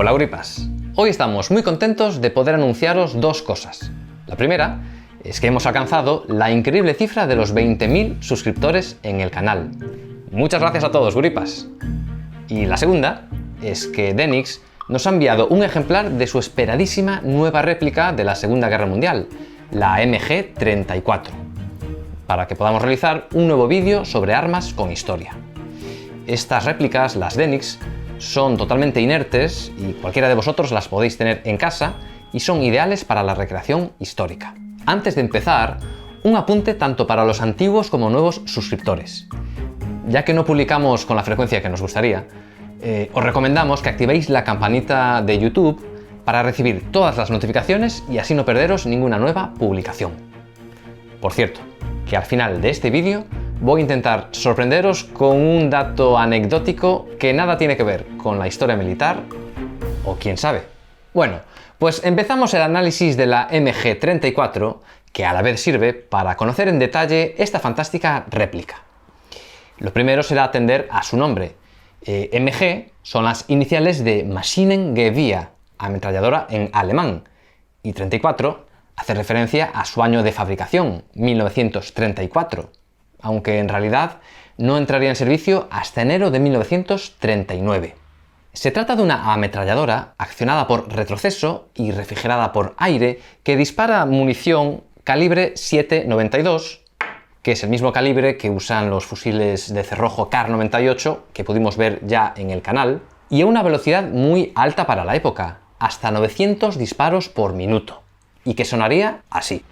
Hola Gripas. Hoy estamos muy contentos de poder anunciaros dos cosas. La primera es que hemos alcanzado la increíble cifra de los 20.000 suscriptores en el canal. Muchas gracias a todos, Gripas. Y la segunda es que Denix nos ha enviado un ejemplar de su esperadísima nueva réplica de la Segunda Guerra Mundial, la MG-34, para que podamos realizar un nuevo vídeo sobre armas con historia. Estas réplicas, las Denix, son totalmente inertes y cualquiera de vosotros las podéis tener en casa y son ideales para la recreación histórica. Antes de empezar, un apunte tanto para los antiguos como nuevos suscriptores. Ya que no publicamos con la frecuencia que nos gustaría, os recomendamos que activéis la campanita de YouTube para recibir todas las notificaciones y así no perderos ninguna nueva publicación. Por cierto, que al final de este vídeo voy a intentar sorprenderos con un dato anecdótico que nada tiene que ver con la historia militar, o quién sabe. Bueno, pues empezamos el análisis de la MG-34, que a la vez sirve para conocer en detalle esta fantástica réplica. Lo primero será atender a su nombre. MG son las iniciales de Maschinengewehr, ametralladora en alemán, y 34 hace referencia a su año de fabricación, 1934, aunque en realidad no entraría en servicio hasta enero de 1939. Se trata de una ametralladora accionada por retroceso y refrigerada por aire que dispara munición calibre 7.92, que es el mismo calibre que usan los fusiles de cerrojo Kar 98 que pudimos ver ya en el canal, y a una velocidad muy alta para la época, hasta 900 disparos por minuto, y que sonaría así.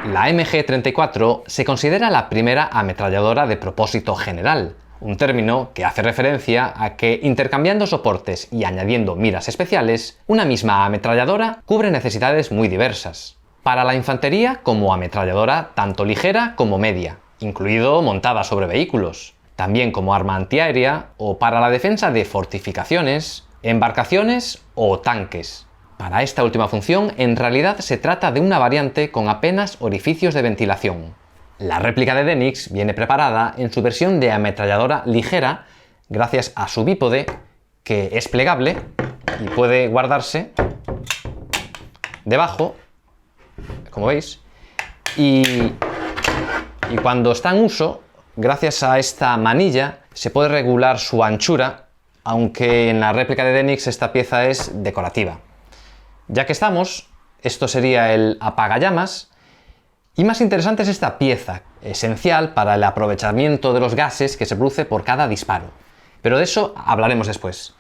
La MG-34 se considera la primera ametralladora de propósito general, un término que hace referencia a que, intercambiando soportes y añadiendo miras especiales, una misma ametralladora cubre necesidades muy diversas. Para la infantería como ametralladora tanto ligera como media, incluido montada sobre vehículos, también como arma antiaérea o para la defensa de fortificaciones, embarcaciones o tanques. Para esta última función, en realidad se trata de una variante con apenas orificios de ventilación. La réplica de Denix viene preparada en su versión de ametralladora ligera gracias a su bípode, que es plegable y puede guardarse debajo, como veis, y cuando está en uso, gracias a esta manilla, se puede regular su anchura, aunque en la réplica de Denix esta pieza es decorativa. Ya que estamos, esto sería el apagallamas, y más interesante es esta pieza, esencial para el aprovechamiento de los gases que se produce por cada disparo. Pero de eso hablaremos después.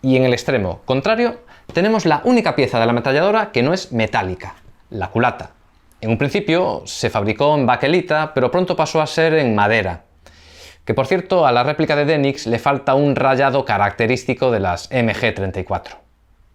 Y en el extremo contrario, tenemos la única pieza de la ametralladora que no es metálica, la culata. En un principio se fabricó en baquelita, pero pronto pasó a ser en madera. Que por cierto, a la réplica de Denix le falta un rayado característico de las MG-34.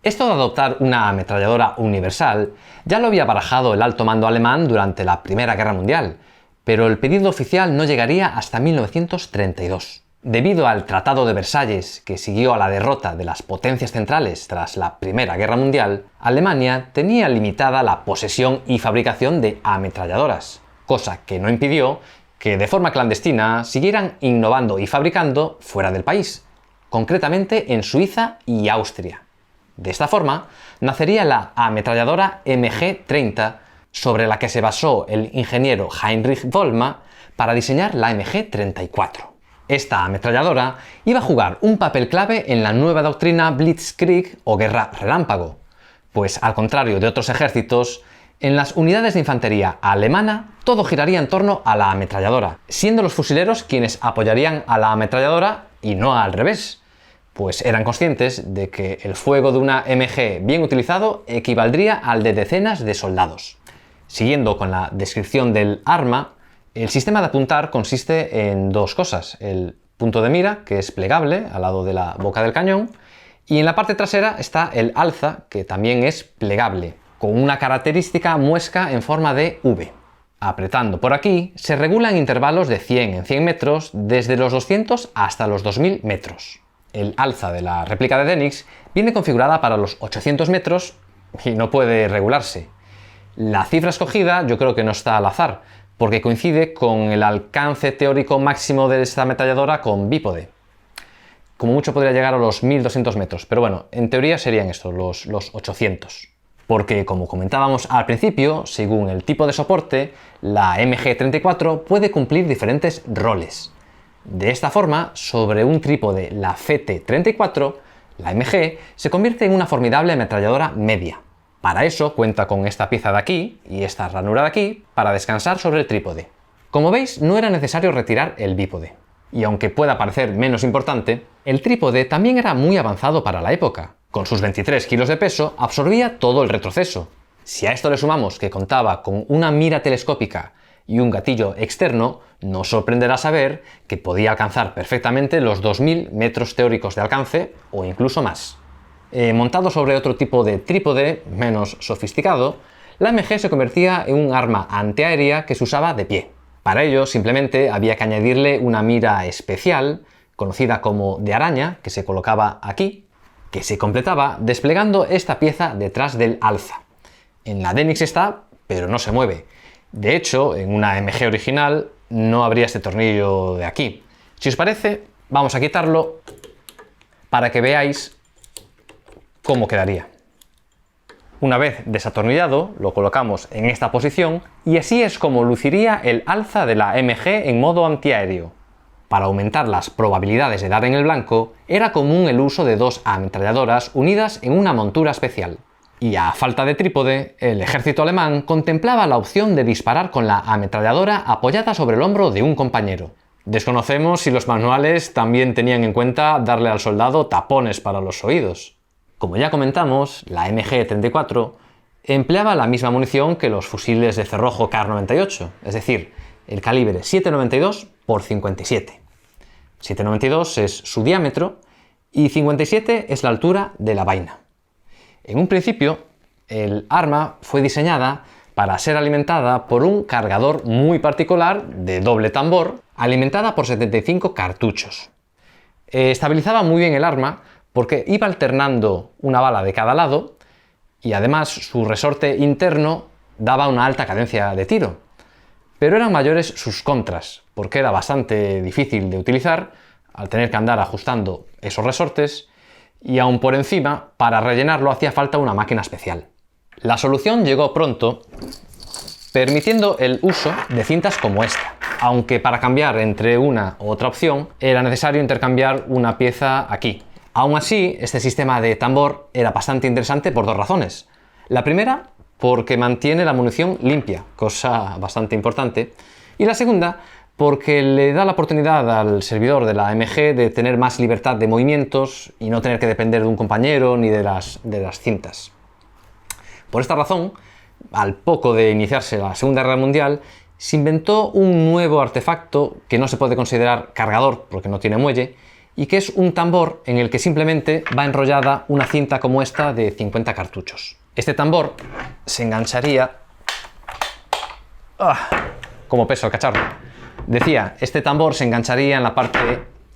Esto de adoptar una ametralladora universal ya lo había barajado el alto mando alemán durante la Primera Guerra Mundial, pero el pedido oficial no llegaría hasta 1932. Debido al Tratado de Versalles, que siguió a la derrota de las potencias centrales tras la Primera Guerra Mundial, Alemania tenía limitada la posesión y fabricación de ametralladoras, cosa que no impidió que de forma clandestina siguieran innovando y fabricando fuera del país, concretamente en Suiza y Austria. De esta forma, nacería la ametralladora MG-30, sobre la que se basó el ingeniero Heinrich Vollmar para diseñar la MG-34. Esta ametralladora iba a jugar un papel clave en la nueva doctrina Blitzkrieg o guerra relámpago, pues al contrario de otros ejércitos, en las unidades de infantería alemana todo giraría en torno a la ametralladora, siendo los fusileros quienes apoyarían a la ametralladora y no al revés, pues eran conscientes de que el fuego de una MG bien utilizado equivaldría al de decenas de soldados. Siguiendo con la descripción del arma, el sistema de apuntar consiste en dos cosas: el punto de mira, que es plegable al lado de la boca del cañón, y en la parte trasera está el alza, que también es plegable, con una característica muesca en forma de V. Apretando por aquí, se regula en intervalos de 100 en 100 metros, desde los 200 hasta los 2000 metros. El alza de la réplica de Denix viene configurada para los 800 metros y no puede regularse. La cifra escogida yo creo que no está al azar, porque coincide con el alcance teórico máximo de esta ametralladora con bípode. como mucho podría llegar a los 1200 metros, pero bueno, en teoría serían estos, los 800. Porque, como comentábamos al principio, según el tipo de soporte, la MG34 puede cumplir diferentes roles. De esta forma, sobre un trípode, la FT34, la MG se convierte en una formidable ametralladora media. Para eso cuenta con esta pieza de aquí y esta ranura de aquí para descansar sobre el trípode. Como veis, no era necesario retirar el bípode. Y aunque pueda parecer menos importante, el trípode también era muy avanzado para la época. Con sus 23 kilos de peso, absorbía todo el retroceso. Si a esto le sumamos que contaba con una mira telescópica y un gatillo externo, no sorprenderá saber que podía alcanzar perfectamente los 2000 metros teóricos de alcance o incluso más. Montado sobre otro tipo de trípode, menos sofisticado, la MG se convertía en un arma antiaérea que se usaba de pie. Para ello, simplemente había que añadirle una mira especial, conocida como de araña, que se colocaba aquí, que se completaba desplegando esta pieza detrás del alza. En la Denix está, pero no se mueve. De hecho, en una MG original no habría este tornillo de aquí. Si os parece, vamos a quitarlo para que veáis cómo quedaría. Una vez desatornillado, lo colocamos en esta posición y así es como luciría el alza de la MG en modo antiaéreo. Para aumentar las probabilidades de dar en el blanco, era común el uso de dos ametralladoras unidas en una montura especial. Y a falta de trípode, el ejército alemán contemplaba la opción de disparar con la ametralladora apoyada sobre el hombro de un compañero. Desconocemos si los manuales también tenían en cuenta darle al soldado tapones para los oídos. Como ya comentamos, la MG34 empleaba la misma munición que los fusiles de cerrojo Kar-98, es decir, el calibre 7,92 x 57. 7,92 es su diámetro y 57 es la altura de la vaina. En un principio, el arma fue diseñada para ser alimentada por un cargador muy particular de doble tambor, alimentada por 75 cartuchos. Estabilizaba muy bien el arma porque iba alternando una bala de cada lado y además su resorte interno daba una alta cadencia de tiro. Pero eran mayores sus contras, porque era bastante difícil de utilizar al tener que andar ajustando esos resortes y aún por encima, para rellenarlo hacía falta una máquina especial. La solución llegó pronto, permitiendo el uso de cintas como esta, aunque para cambiar entre una u otra opción era necesario intercambiar una pieza aquí. Aún así, este sistema de tambor era bastante interesante por dos razones. La primera, porque mantiene la munición limpia, cosa bastante importante, y la segunda, porque le da la oportunidad al servidor de la MG de tener más libertad de movimientos y no tener que depender de un compañero ni de las cintas. Por esta razón, al poco de iniciarse la Segunda Guerra Mundial, se inventó un nuevo artefacto que no se puede considerar cargador porque no tiene muelle, y que es un tambor en el que simplemente va enrollada una cinta como esta de 50 cartuchos. Este tambor se engancharía como peso el cacharro. Decía, este tambor se engancharía en la parte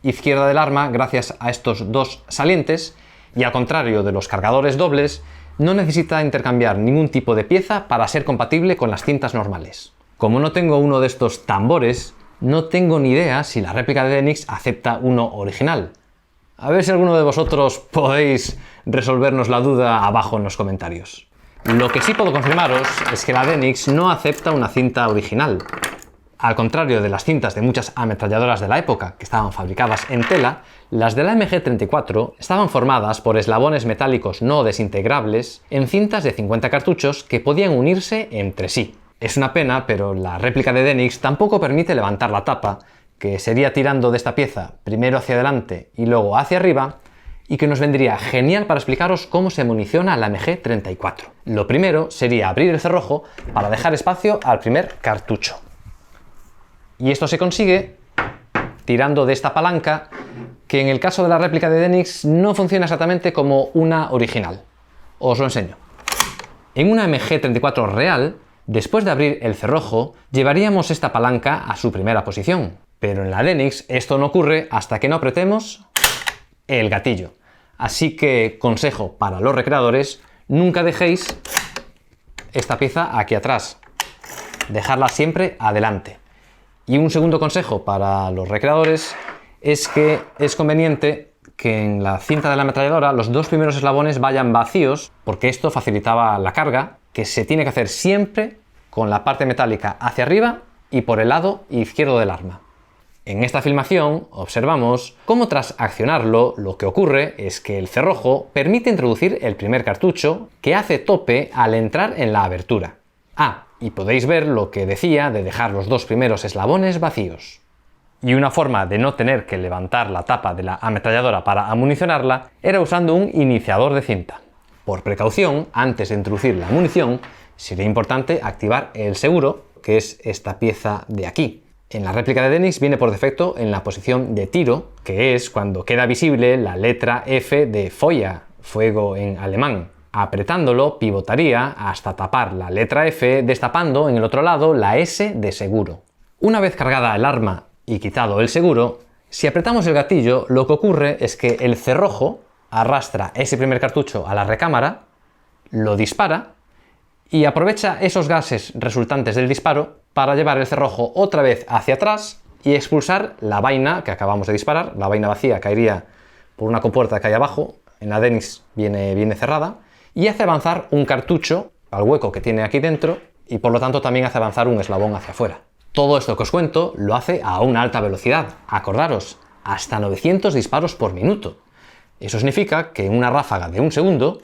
izquierda del arma gracias a estos dos salientes y, al contrario de los cargadores dobles, no necesita intercambiar ningún tipo de pieza para ser compatible con las cintas normales. Como no tengo uno de estos tambores, no tengo ni idea si la réplica de Denix acepta uno original. A ver si alguno de vosotros podéis resolvernos la duda abajo en los comentarios. Lo que sí puedo confirmaros es que la Denix no acepta una cinta original. Al contrario de las cintas de muchas ametralladoras de la época, que estaban fabricadas en tela, las de la MG34 estaban formadas por eslabones metálicos no desintegrables en cintas de 50 cartuchos que podían unirse entre sí. Es una pena, pero la réplica de Denix tampoco permite levantar la tapa, que sería tirando de esta pieza primero hacia adelante y luego hacia arriba, y que nos vendría genial para explicaros cómo se municiona la MG34. Lo primero sería abrir el cerrojo para dejar espacio al primer cartucho. Y esto se consigue tirando de esta palanca, que en el caso de la réplica de Denix no funciona exactamente como una original. Os lo enseño. En una MG34 real, después de abrir el cerrojo, llevaríamos esta palanca a su primera posición. Pero en la Denix esto no ocurre hasta que no apretemos el gatillo. Así que, consejo para los recreadores, nunca dejéis esta pieza aquí atrás. Dejarla siempre adelante. Y un segundo consejo para los recreadores es que es conveniente que en la cinta de la ametralladora los dos primeros eslabones vayan vacíos, porque esto facilitaba la carga, que se tiene que hacer siempre con la parte metálica hacia arriba y por el lado izquierdo del arma. En esta filmación observamos cómo tras accionarlo lo que ocurre es que el cerrojo permite introducir el primer cartucho que hace tope al entrar en la abertura. Y podéis ver lo que decía de dejar los dos primeros eslabones vacíos. Y una forma de no tener que levantar la tapa de la ametralladora para amunicionarla era usando un iniciador de cinta. Por precaución, antes de introducir la munición, sería importante activar el seguro, que es esta pieza de aquí. En la réplica de Denix viene por defecto en la posición de tiro, que es cuando queda visible la letra F de Feuer, fuego en alemán. Apretándolo pivotaría hasta tapar la letra F, destapando en el otro lado la S de seguro. Una vez cargada el arma y quitado el seguro, si apretamos el gatillo, lo que ocurre es que el cerrojo arrastra ese primer cartucho a la recámara, lo dispara y aprovecha esos gases resultantes del disparo para llevar el cerrojo otra vez hacia atrás y expulsar la vaina que acabamos de disparar. La vaina vacía caería por una compuerta que hay abajo, en la Denix viene cerrada, y hace avanzar un cartucho al hueco que tiene aquí dentro y por lo tanto también hace avanzar un eslabón hacia afuera. Todo esto que os cuento lo hace a una alta velocidad, acordaros, hasta 900 disparos por minuto. Eso significa que en una ráfaga de un segundo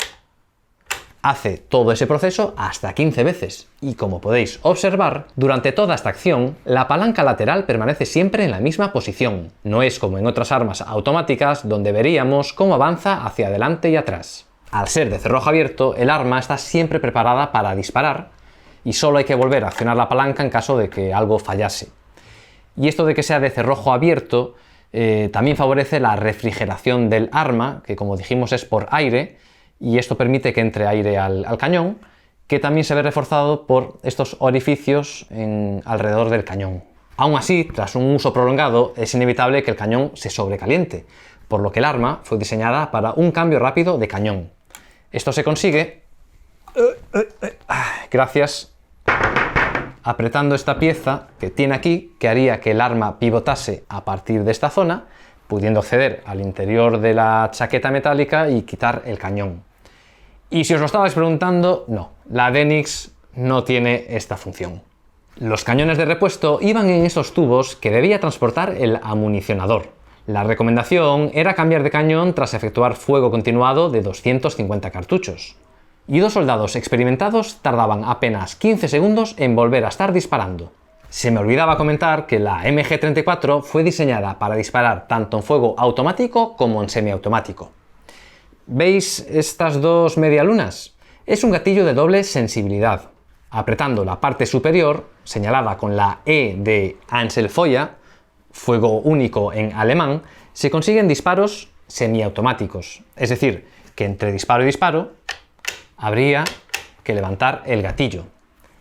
hace todo ese proceso hasta 15 veces. Y como podéis observar, durante toda esta acción, la palanca lateral permanece siempre en la misma posición. No es como en otras armas automáticas donde veríamos cómo avanza hacia adelante y atrás. Al ser de cerrojo abierto, el arma está siempre preparada para disparar y solo hay que volver a accionar la palanca en caso de que algo fallase. Y esto de que sea de cerrojo abierto también favorece la refrigeración del arma, que como dijimos es por aire, y esto permite que entre aire al cañón, que también se ve reforzado por estos orificios alrededor del cañón. Aún así, tras un uso prolongado, es inevitable que el cañón se sobrecaliente, por lo que el arma fue diseñada para un cambio rápido de cañón. Esto se consigue gracias apretando esta pieza que tiene aquí, que haría que el arma pivotase a partir de esta zona, pudiendo acceder al interior de la chaqueta metálica y quitar el cañón. Y si os lo estabais preguntando, no, la Denix no tiene esta función. Los cañones de repuesto iban en esos tubos que debía transportar el amunicionador. La recomendación era cambiar de cañón tras efectuar fuego continuado de 250 cartuchos. Y dos soldados experimentados tardaban apenas 15 segundos en volver a estar disparando. Se me olvidaba comentar que la MG34 fue diseñada para disparar tanto en fuego automático como en semiautomático. ¿Veis estas dos medialunas? Es un gatillo de doble sensibilidad. Apretando la parte superior, señalada con la E de Einzelfeuer, fuego único en alemán, se consiguen disparos semiautomáticos. Es decir, que entre disparo y disparo habría que levantar el gatillo.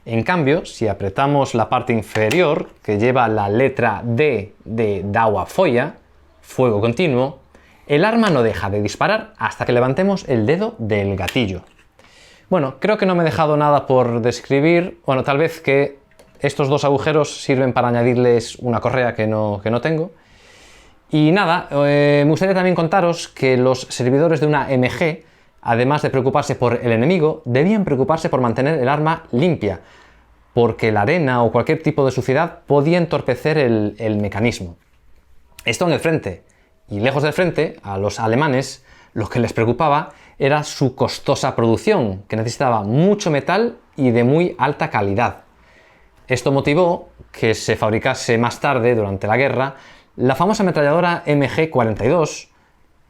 En cambio, si apretamos la parte inferior, que lleva la letra D de Dauerfeuer, fuego continuo, el arma no deja de disparar hasta que levantemos el dedo del gatillo. Bueno, creo que no me he dejado nada por describir. Bueno, tal vez que estos dos agujeros sirven para añadirles una correa que no tengo. Y nada, me gustaría también contaros que los servidores de una MG, además de preocuparse por el enemigo, debían preocuparse por mantener el arma limpia, porque la arena o cualquier tipo de suciedad podía entorpecer el mecanismo. Esto en el frente. Y lejos del frente, a los alemanes, lo que les preocupaba era su costosa producción, que necesitaba mucho metal y de muy alta calidad. Esto motivó que se fabricase más tarde, durante la guerra, la famosa ametralladora MG42,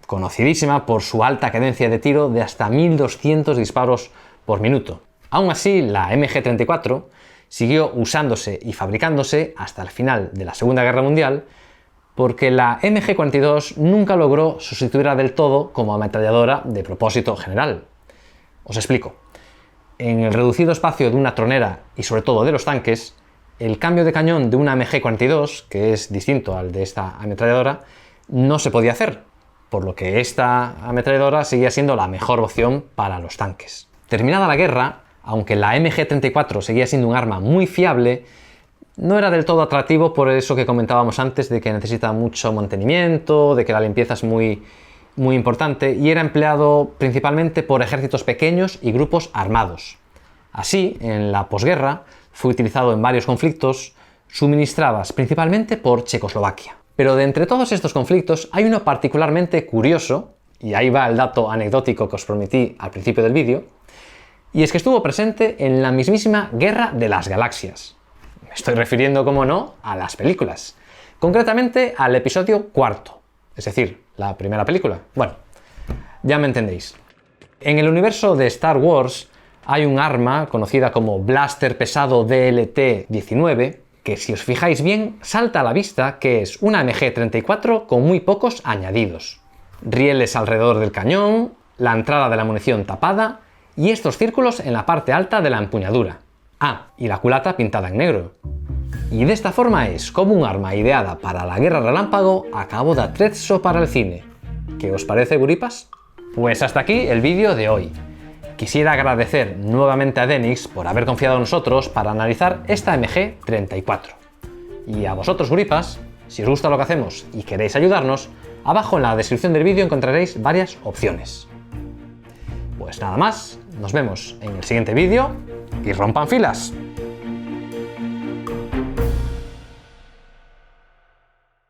conocidísima por su alta cadencia de tiro de hasta 1200 disparos por minuto. Aún así, la MG34 siguió usándose y fabricándose hasta el final de la Segunda Guerra Mundial, porque la MG42 nunca logró sustituirla del todo como ametralladora de propósito general. Os explico. En el reducido espacio de una tronera y sobre todo de los tanques, el cambio de cañón de una MG42, que es distinto al de esta ametralladora, no se podía hacer, por lo que esta ametralladora seguía siendo la mejor opción para los tanques. Terminada la guerra, aunque la MG34 seguía siendo un arma muy fiable, no era del todo atractivo por eso que comentábamos antes de que necesita mucho mantenimiento, de que la limpieza es muy muy importante y era empleado principalmente por ejércitos pequeños y grupos armados. Así, en la posguerra, fue utilizado en varios conflictos suministradas principalmente por Checoslovaquia. Pero de entre todos estos conflictos hay uno particularmente curioso, y ahí va el dato anecdótico que os prometí al principio del vídeo, y es que estuvo presente en la mismísima Guerra de las Galaxias. Me estoy refiriendo, como no, a las películas. Concretamente al episodio cuarto, es decir, la primera película. Bueno, ya me entendéis. En el universo de Star Wars hay un arma conocida como Blaster Pesado DLT-19, que si os fijáis bien, salta a la vista que es una MG-34 con muy pocos añadidos. Rieles alrededor del cañón, la entrada de la munición tapada y estos círculos en la parte alta de la empuñadura. Ah, y la culata pintada en negro. Y de esta forma es como un arma ideada para la guerra relámpago acabó de attrezzo para el cine. ¿Qué os parece, guripas? Pues hasta aquí el vídeo de hoy. Quisiera agradecer nuevamente a Denix por haber confiado en nosotros para analizar esta MG-34. Y a vosotros, guripas, si os gusta lo que hacemos y queréis ayudarnos, abajo en la descripción del vídeo encontraréis varias opciones. Pues nada más, nos vemos en el siguiente vídeo y rompan filas.